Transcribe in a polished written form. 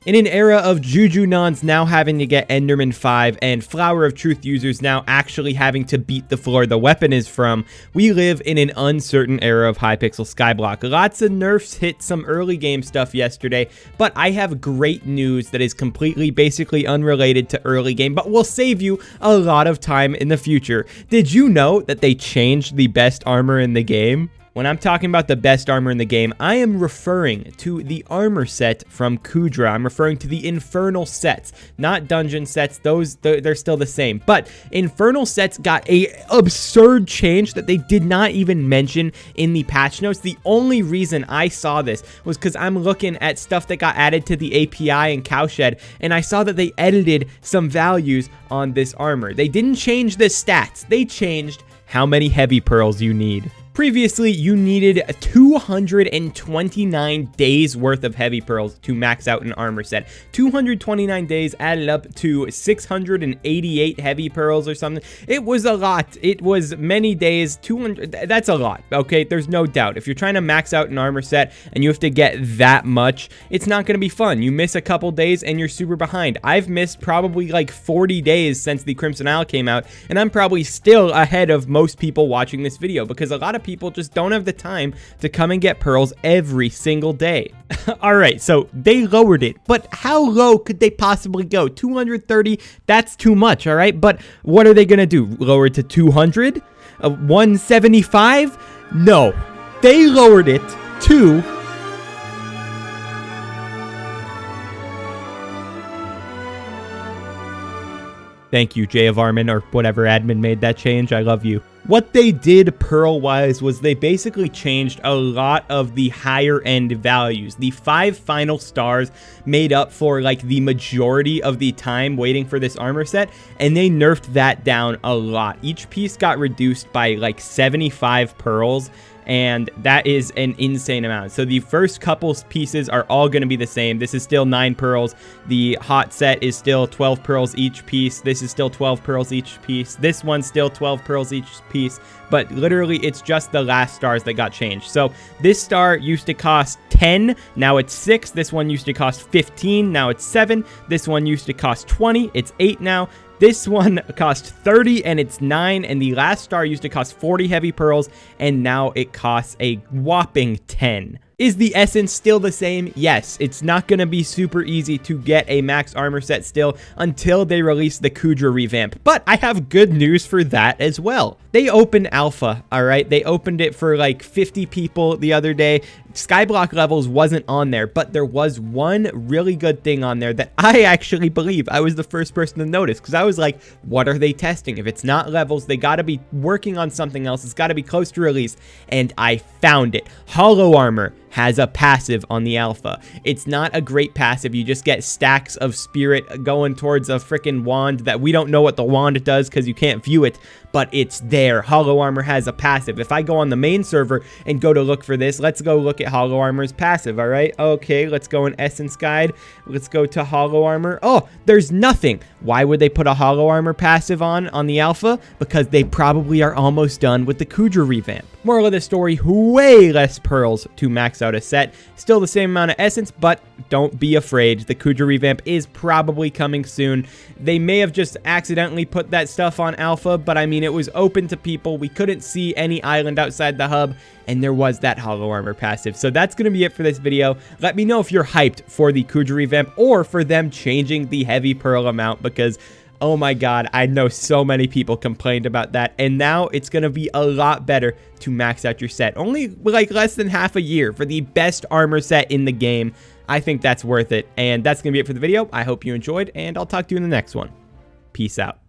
In an era of Juju Nons now having to get Enderman 5 and Flower of Truth users now actually having to beat the floor the weapon is from, we live in an uncertain era of Hypixel Skyblock. Lots of nerfs hit some early game stuff yesterday, but I have great news that is completely, basically unrelated to early game, but will save you a lot of time in the future. Did you know that they changed the best armor in the game? When I'm talking about the best armor in the game, I am referring to the armor set from Kuudra. I'm referring to the infernal sets, not dungeon sets. Those, they're still the same. But infernal sets got a absurd change that they did not even mention in the patch notes. The only reason I saw this was because I'm looking at stuff that got added to the API in Cowshed, and I saw that they edited some values on this armor. They didn't change the stats. They changed how many heavy pearls you need. Previously, you needed 229 days worth of heavy pearls to max out an armor set. 229 days added up to 688 heavy pearls or something. It was a lot. It was many days. 200, that's a lot, okay? There's no doubt. If you're trying to max out an armor set and you have to get that much, it's not going to be fun. You miss a couple days and you're super behind. I've missed probably like 40 days since the Crimson Isle came out, and I'm probably still ahead of most people watching this video because a lot of people just don't have the time to come and get pearls every single day. All right, so they lowered it, but how low could they possibly go? 230, that's too much, all right? But what are they gonna do? Lower it to 200? 175? No, they lowered it to... Thank you, Jay of Armin, or whatever admin made that change. I love you. What they did pearl-wise was they basically changed a lot of the higher-end values. The 5 final stars made up for, like, the majority of the time waiting for this armor set, and they nerfed that down a lot. Each piece got reduced by, like, 75 pearls, and that is an insane amount. So the first couple pieces are all going to be the same. This is still 9 pearls. The hot set is still 12 pearls each piece. This is still 12 pearls each piece. This one's still 12 pearls each piece. But literally, it's just the last stars that got changed. So this star used to cost 10. Now it's 6. This one used to cost 15. Now it's 7. This one used to cost 20. It's 8 now. This one cost 30 and it's 9, and the last star used to cost 40 heavy pearls, and now it costs a whopping 10. Is the essence still the same? Yes, it's not going to be super easy to get a max armor set still until they release the Kuudra Revamp, but I have good news for that as well. They opened alpha, all right? They opened it for like 50 people the other day. Skyblock levels wasn't on there, but there was one really good thing on there that I actually believe I was the first person to notice, because I was like, what are they testing? If it's not levels, they got to be working on something else. It's got to be close to release, and I found it. Hollow armor has a passive on the alpha. It's not a great passive. You just get stacks of spirit going towards a freaking wand that we don't know what the wand does because you can't view it, but it's there. Hollow armor has a passive. If I go on the main server and go to look for this, let's go look at hollow armor's passive, all right? Okay, let's go in Essence Guide. Let's go to hollow armor. Oh, there's nothing. Why would they put a hollow armor passive on the alpha? Because they probably are almost done with the Kuudra Revamp. Moral of the story, way less pearls to max out a set. Still the same amount of essence, but don't be afraid. The Kuudra Revamp is probably coming soon. They may have just accidentally put that stuff on alpha, but I mean, it was open to people. We couldn't see any island outside the hub, and there was that hollow armor passive. So that's going to be it for this video. Let me know if you're hyped for the Kuudra Revamp or for them changing the heavy pearl amount, because oh my god, I know so many people complained about that, and now it's going to be a lot better to max out your set. Only like less than half a year for the best armor set in the game. I think that's worth it, and that's going to be it for the video. I hope you enjoyed, and I'll talk to you in the next one. Peace out.